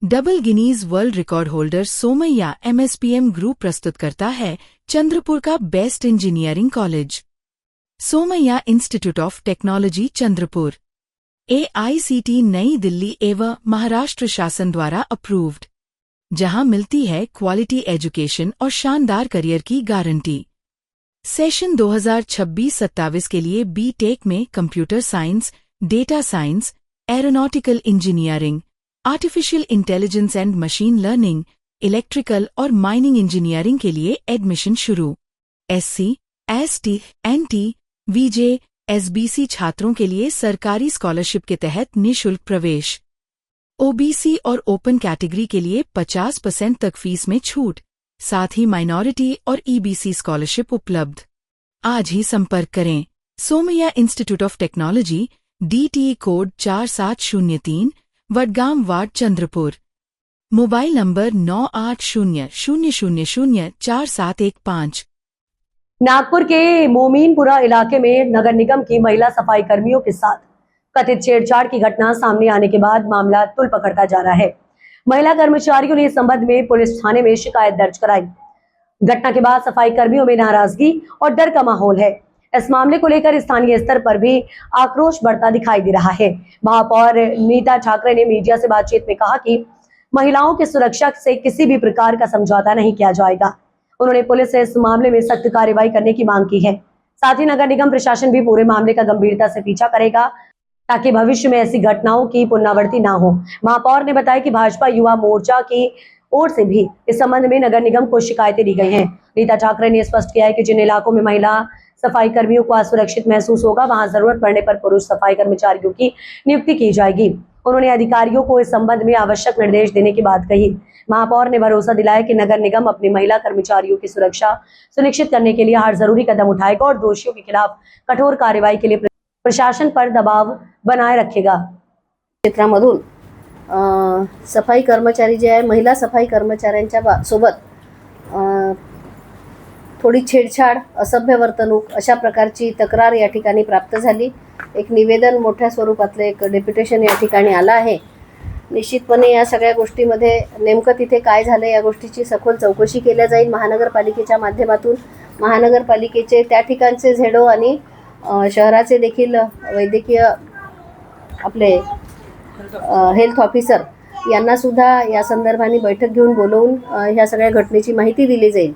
Double Guinness world record holder Somaiya MSPM group प्रस्तुत करता है चंद्रपुर का best engineering college. Somaiya institute of technology Chandrapur AICT नई दिल्ली एवं महाराष्ट्र शासन द्वारा अप्रूव्ड, जहां मिलती है क्वालिटी एजुकेशन और शानदार करियर की गारंटी। सेशन 2026-27 के लिए बीटेक में computer science, data science, aeronautical engineering, artificial intelligence end machine learning, electrical और माइनिंग इंजीनियरिंग के लिए एडमिशन शुरू। एससी, एसटी, एनटी, वीजे, एसबीसी छात्रों के लिए सरकारी स्कॉलरशिप के तहत निःशुल्क प्रवेश। ओबीसी और ओपन कैटेगरी के लिए 50% तक फीस में छूट, साथ ही माइनॉरिटी और ईबीसी स्कॉलरशिप उपलब्ध। आज ही संपर्क करें। Somaiya institute of technology, DTE code 4703, Vadgam ward Chandrapur. Mobile number 9800004715। Nagpur के मोमीनपुरा इलाके में नगर निगम की महिला सफाई कर्मियों के साथ कथित छेड़छाड़ की घटना सामने आने के बाद मामला तुल पकड़ता जा रहा है। महिला कर्मचारियों ने इस संबंध में पुलिस थाने में शिकायत दर्ज कराई। घटना के बाद सफाई कर्मियों में नाराजगी और डर का माहौल है। इस मामले को लेकर स्थानीय स्तर पर भी आक्रोश बढ़ता दिखाई दे रहा है। महापौर नीता ठाकरे ने मीडिया से बातचीत में कहा कि महिलाओं की सुरक्षा से किसी भी प्रकार का समझौता नहीं किया जाएगा। उन्होंने पुलिस से इस मामले में सख्त कार्रवाई करने की मांग की है। साथ ही नगर निगम प्रशासन भी पूरे मामले का गंभीरता से पीछा करेगा ताकि भविष्य में ऐसी घटनाओं की पुनरावृत्ति न हो। महापौर ने बताया कि भाजपा युवा मोर्चा की ओर से भी इस संबंध में नगर निगम को शिकायतें दी गई हैं। नीता ठाकरे ने स्पष्ट किया है कि जिन इलाकों में महिला सफाई कर्मियों को असुरक्षित महसूस होगा, वहां जरूरत पड़ने पर पुरुष सफाई कर्मचारियों की नियुक्ति की जाएगी। उन्होंने अधिकारियों को इस संबंध में आवश्यक निर्देश देने की बात कही। महापौर ने भरोसा दिलाया कि नगर निगम अपनी महिला कर्मचारियों की सुरक्षा सुनिश्चित करने के लिए हर जरूरी कदम उठाएगा और दोषियों के खिलाफ कठोर कार्रवाई के लिए प्रशासन पर दबाव बनाए रखेगा। क्षेत्रामधून सफाई कर्मचारी जे आहे, महिला सफाई कर्मचाऱ्यांच्या सोबत थोडी छेडछाड, असभ्य वर्तणूक अशा प्रकारची तक्रार या ठिकाणी प्राप्त झाली। एक निवेदन मोठ्या स्वरूपातले एक डेप्युटेशन या ठिकाणी आलं आहे। निश्चितपणे या सगळ्या गोष्टीमध्ये नेमकं तिथे काय झालं या गोष्टीची सखोल चौकशी केल्या जाईल महानगरपालिकेच्या माध्यमातून। महानगरपालिकेचे त्या ठिकाणचे झेडो आणि शहराचे देखील वैद्यकीय आपले हेल्थ ऑफिसर यांना सुद्धा या संदर्भाने बैठक घेऊन बोलवून ह्या सगळ्या घटनेची माहिती दिली जाईल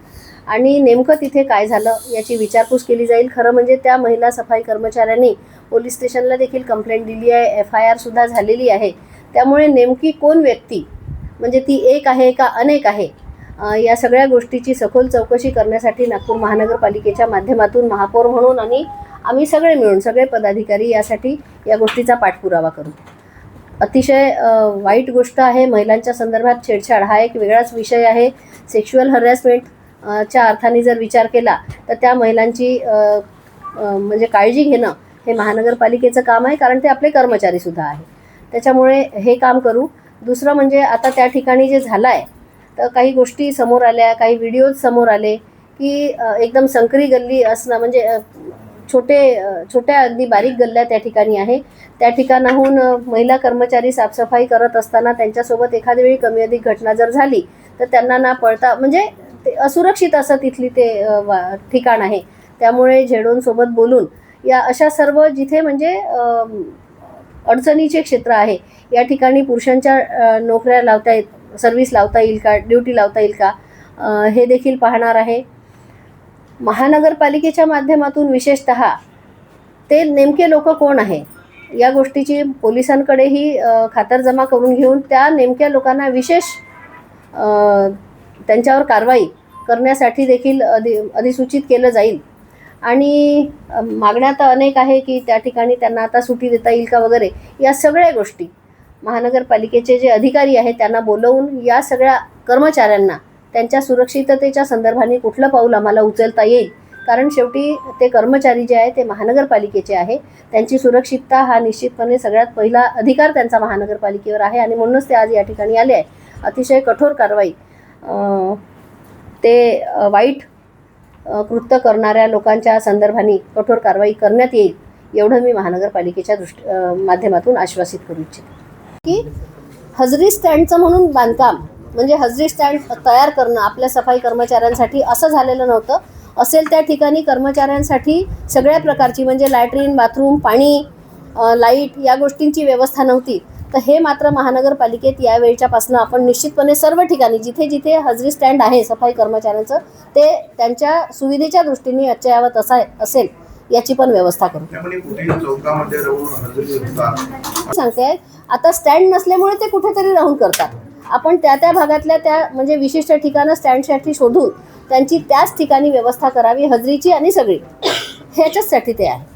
आणि नेमकं तिथे काय झालं याची विचारपूस केली जाईल। खरं म्हणजे त्या महिला सफाई कर्मचाऱ्यांनी पोलीस स्टेशनला देखील कंप्लेंट दिली आहे, FIR सुद्धा झालेली आहे। त्यामुळे नेमकी कोण व्यक्ती, म्हणजे ती एक आहे का अनेक आहे, या सगळ्या गोष्टीची सखोल चौकशी करण्यासाठी नागपूर महानगरपालिकेच्या माध्यमातून महापौर म्हणून आणि आम्ही सगळे मिळून सगळे पदाधिकारी यासाठी या गोष्टीचा पाठपुरावा करू। अतिशय वाईट गोष्ट आहे। महिलांच्या संदर्भात छेडछाड हा एक वेगळाच विषय आहे। सेक्शुअल हॅरॅसमेंट च्या अर्थाने जर विचार केला तर त्या महिलांची म्हणजे काळजी घेणं हे महानगरपालिकेचं काम आहे, कारण ते आपले कर्मचारी सुद्धा आहे। त्याच्यामुळे हे काम करू। दुसरं म्हणजे आता त्या ठिकाणी जे झालं आहे तर काही गोष्टी समोर आल्या, काही समोर आले की एकदम संकरी गल्ली असणं, म्हणजे छोट्या अगदी बारीक गल्ल्या त्या ठिकाणी आहे। त्या ठिकाणाहून महिला कर्मचारी साफसफाई करत असताना त्यांच्यासोबत एखाद्या वेळी कमी अधिक घटना जर झाली तर त्यांना ना पळता, म्हणजे ते असुरक्षित असं तिथली ते ठिकाण आहे। त्यामुळे झेडोंसोबत बोलून या अशा सर्व जिथे म्हणजे अडचणीचे क्षेत्र आहे या ठिकाणी पुरुषांच्या नोकऱ्या लावता येईल, सर्व्हिस लावता येईल का, ड्युटी लावता येईल का, हे देखील पाहणार आहे। महानगरपालिकेच्या माध्यमातून विशेषतः ते नेमके लोक कोण आहे या गोष्टीची पोलिसांकडेही खातरजमा करून घेऊन त्या नेमक्या लोकांना विशेष त्यांच्यावर कारवाई करण्यासाठी देखील अधिसूचित केलं जाईल। आणि मागण्या तर अनेक आहे की त्या ठिकाणी त्यांना आता सुट्टी देता येईल का वगैरे, या सगळ्या गोष्टी महानगरपालिकेचे जे अधिकारी आहेत त्यांना बोलवून या सगळ्या कर्मचाऱ्यांना त्यांच्या सुरक्षिततेच्या संदर्भाने कुठलं पाऊल आम्हाला उचलता येईल, कारण शेवटी ते कर्मचारी जे आहे ते महानगरपालिकेचे आहे। त्यांची सुरक्षितता हा निश्चितपणे सगळ्यात पहिला अधिकार त्यांचा महानगरपालिकेवर आहे आणि म्हणूनच ते आज या ठिकाणी आले आहे। अतिशय कठोर कारवाई ते वाईट कृत्य करणाऱ्या लोकांच्या संदर्भाने कठोर कारवाई करण्यात येईल एवढं मी महानगरपालिकेच्या माध्यमातून आश्वासित करू इच्छिते की हजरी स्टँडचं म्हणून बांधकाम म्हणजे हजरी स्टँड तयार करणं आपल्या सफाई कर्मचाऱ्यांसाठी असं झालेलं नव्हतं. असेल त्या ठिकाणी कर्मचाऱ्यांसाठी सगळ्या प्रकारची म्हणजे लॅट्रिन, बाथरूम, पाणी, लाईट या गोष्टींची व्यवस्था नव्हती. तर हे मात्र महानगरपालिकेत यावेळच्यापासून आपण निश्चितपणे सर्व ठिकाणी जिथे जिथे हजरी स्टँड आहे सफाई कर्मचाऱ्यांचं ते त्यांच्या सुविधेच्या दृष्टीने अद्ययावत असेल याची पण व्यवस्था करू. सांगते आता स्टँड नसल्यामुळे ते कुठेतरी राहून करतात. आपण त्या भागातल्या त्या म्हणजे विशिष्ट ठिकाणं स्टँडसाठी शोधून त्यांची त्याच ठिकाणी व्यवस्था करावी हजरीची आणि सगळी ह्याच्याचसाठी ते आहे.